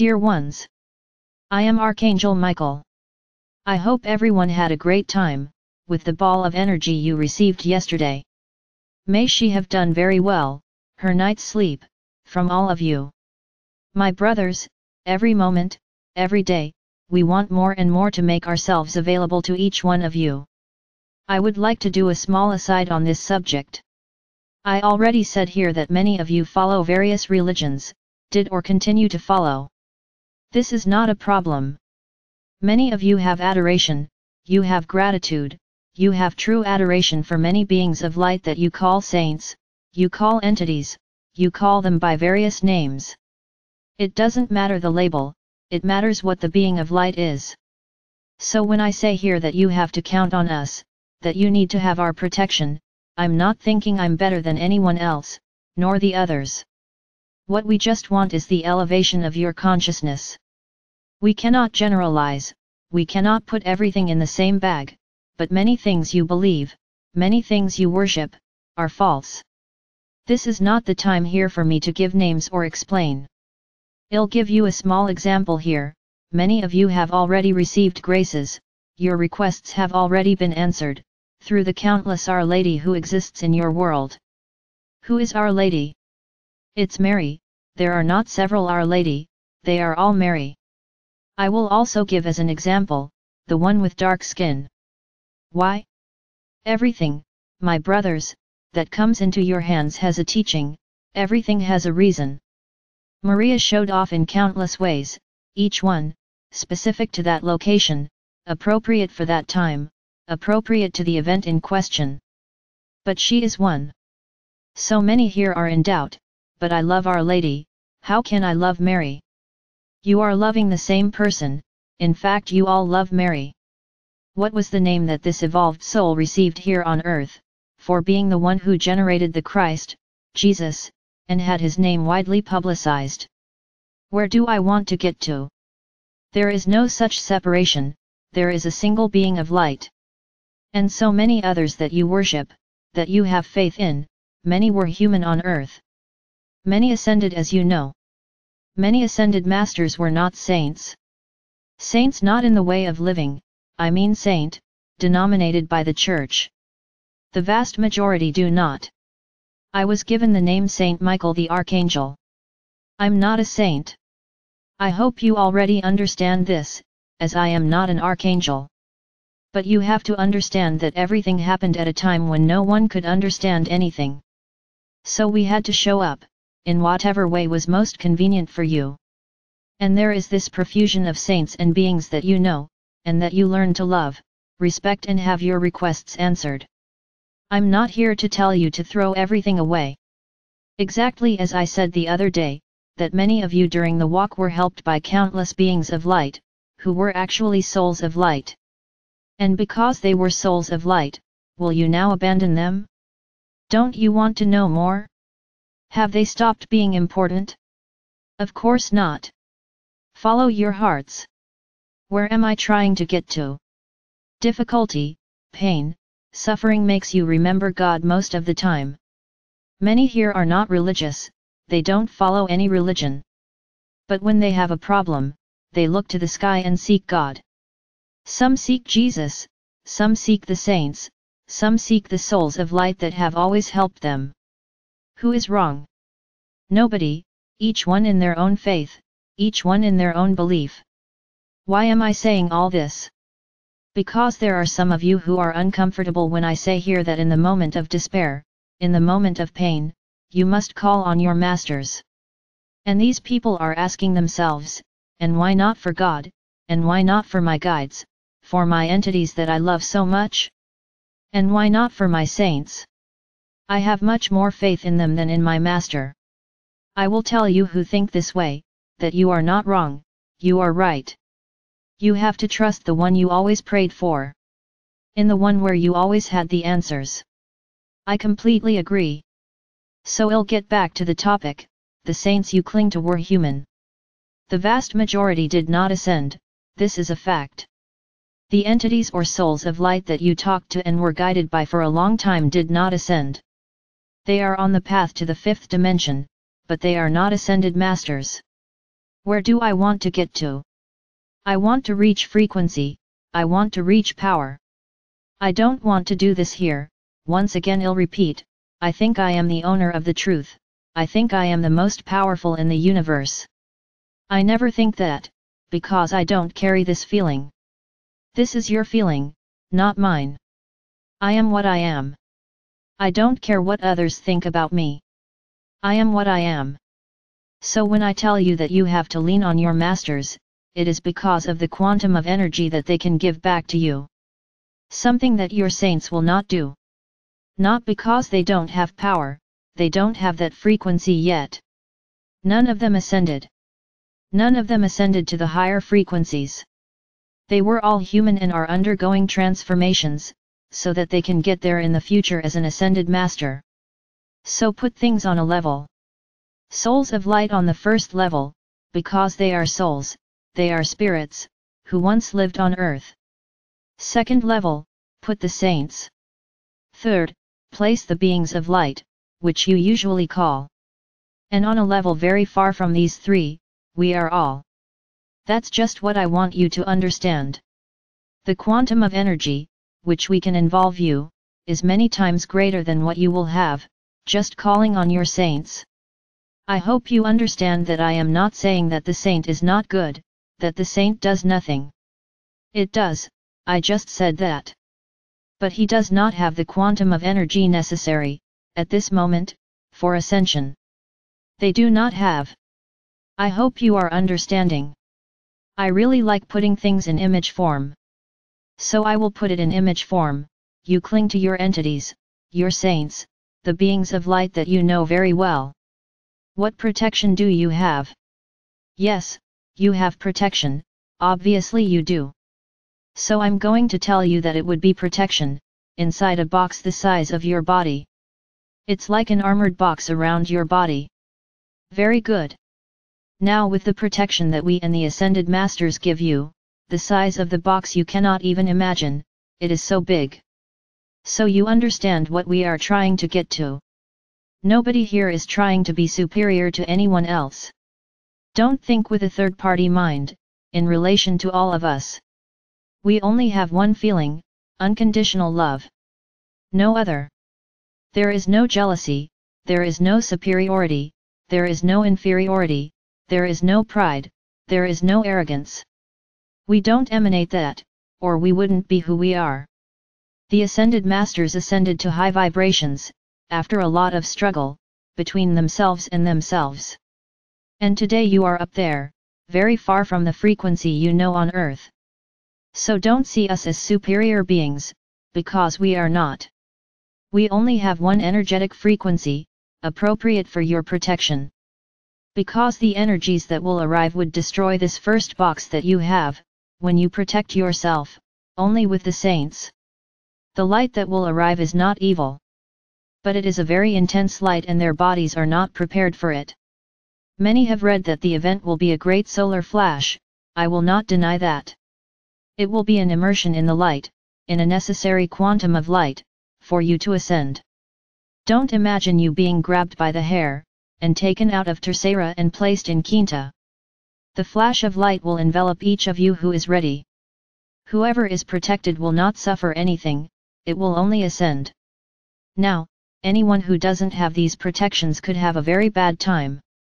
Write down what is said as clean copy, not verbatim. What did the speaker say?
Dear ones, I am Archangel Michael. I hope everyone had a great time with the ball of energy you received yesterday. May she have done very well, her night's sleep, from all of you. My brothers, every moment, every day, we want more and more to make ourselves available to each one of you. I would like to do a small aside on this subject. I already said here that many of you follow various religions, did or continue to follow. This is not a problem. Many of you have adoration, you have gratitude, you have true adoration for many beings of light that you call saints, you call entities, you call them by various names. It doesn't matter the label, it matters what the being of light is. So when I say here that you have to count on us, that you need to have our protection, I'm not thinking I'm better than anyone else, nor the others. What we just want is the elevation of your consciousness. We cannot generalize, we cannot put everything in the same bag, but many things you believe, many things you worship, are false. This is not the time here for me to give names or explain. I'll give you a small example here. Many of you have already received graces, your requests have already been answered, through the countless Our Lady who exists in your world. Who is Our Lady? It's Mary, there are not several Our Lady, they are all Mary. I will also give as an example, the one with dark skin. Why? Everything, my brothers, that comes into your hands has a teaching, everything has a reason. Maria showed off in countless ways, each one, specific to that location, appropriate for that time, appropriate to the event in question. But she is one. So many here are in doubt, but I love Our Lady, how can I love Mary? You are loving the same person, in fact you all love Mary. What was the name that this evolved soul received here on earth, for being the one who generated the Christ, Jesus, and had his name widely publicized? Where do I want to get to? There is no such separation, there is a single being of light. And so many others that you worship, that you have faith in, many were human on earth. Many ascended as you know. Many ascended masters were not saints. Saints not in the way of living, I mean saint, denominated by the Church. The vast majority do not. I was given the name Saint Michael the Archangel. I'm not a saint. I hope you already understand this, as I am not an archangel. But you have to understand that everything happened at a time when no one could understand anything. So we had to show up, in whatever way was most convenient for you. And there is this profusion of saints and beings that you know, and that you learn to love, respect and have your requests answered. I'm not here to tell you to throw everything away. Exactly as I said the other day, that many of you during the walk were helped by countless beings of light, who were actually souls of light. And because they were souls of light, will you now abandon them? Don't you want to know more? Have they stopped being important? Of course not. Follow your hearts. Where am I trying to get to? Difficulty, pain, suffering makes you remember God most of the time. Many here are not religious, they don't follow any religion. But when they have a problem, they look to the sky and seek God. Some seek Jesus, some seek the saints, some seek the souls of light that have always helped them. Who is wrong? Nobody, each one in their own faith, each one in their own belief. Why am I saying all this? Because there are some of you who are uncomfortable when I say here that in the moment of despair, in the moment of pain, you must call on your masters. And these people are asking themselves, and why not for God, and why not for my guides, for my entities that I love so much? And why not for my saints? I have much more faith in them than in my master. I will tell you who think this way, that you are not wrong, you are right. You have to trust the one you always prayed for. In the one where you always had the answers. I completely agree. So I'll get back to the topic, the saints you cling to were human. The vast majority did not ascend, this is a fact. The entities or souls of light that you talked to and were guided by for a long time did not ascend. They are on the path to the fifth dimension, but they are not ascended masters. Where do I want to get to? I want to reach frequency, I want to reach power. I don't want to do this here. Once again I'll repeat, I think I am the owner of the truth, I think I am the most powerful in the universe. I never think that, because I don't carry this feeling. This is your feeling, not mine. I am what I am. I don't care what others think about me. I am what I am. So when I tell you that you have to lean on your masters, it is because of the quantum of energy that they can give back to you. Something that your saints will not do. Not because they don't have power, they don't have that frequency yet. None of them ascended. None of them ascended to the higher frequencies. They were all human and are undergoing transformations, so that they can get there in the future as an ascended master. So put things on a level. Souls of light on the first level, because they are souls, they are spirits, who once lived on earth. Second level, put the saints. Third, place the beings of light, which you usually call. And on a level very far from these three, we are all. That's just what I want you to understand. The quantum of energy, which we can involve you, is many times greater than what you will have, just calling on your saints. I hope you understand that I am not saying that the saint is not good, that the saint does nothing. It does, I just said that. But he does not have the quantum of energy necessary, at this moment, for ascension. They do not have. I hope you are understanding. I really like putting things in image form. So I will put it in image form. You cling to your entities, your saints, the beings of light that you know very well. What protection do you have? Yes, you have protection, obviously you do. So I'm going to tell you that it would be protection, inside a box the size of your body. It's like an armored box around your body. Very good. Now with the protection that we and the Ascended Masters give you, the size of the box you cannot even imagine, it is so big. So you understand what we are trying to get to. Nobody here is trying to be superior to anyone else. Don't think with a third-party mind, in relation to all of us. We only have one feeling, unconditional love. No other. There is no jealousy, there is no superiority, there is no inferiority, there is no pride, there is no arrogance. We don't emanate that, or we wouldn't be who we are. The Ascended Masters ascended to high vibrations, after a lot of struggle, between themselves and themselves. And today you are up there, very far from the frequency you know on earth. So don't see us as superior beings, because we are not. We only have one energetic frequency, appropriate for your protection. Because the energies that will arrive would destroy this first box that you have, when you protect yourself, only with the saints. The light that will arrive is not evil. But it is a very intense light and their bodies are not prepared for it. Many have read that the event will be a great solar flash, I will not deny that. It will be an immersion in the light, in a necessary quantum of light, for you to ascend. Don't imagine you being grabbed by the hair, and taken out of Tercera and placed in Quinta. The flash of light will envelop each of you who is ready. Whoever is protected will not suffer anything, it will only ascend. Now, anyone who doesn't have these protections could have a very bad time.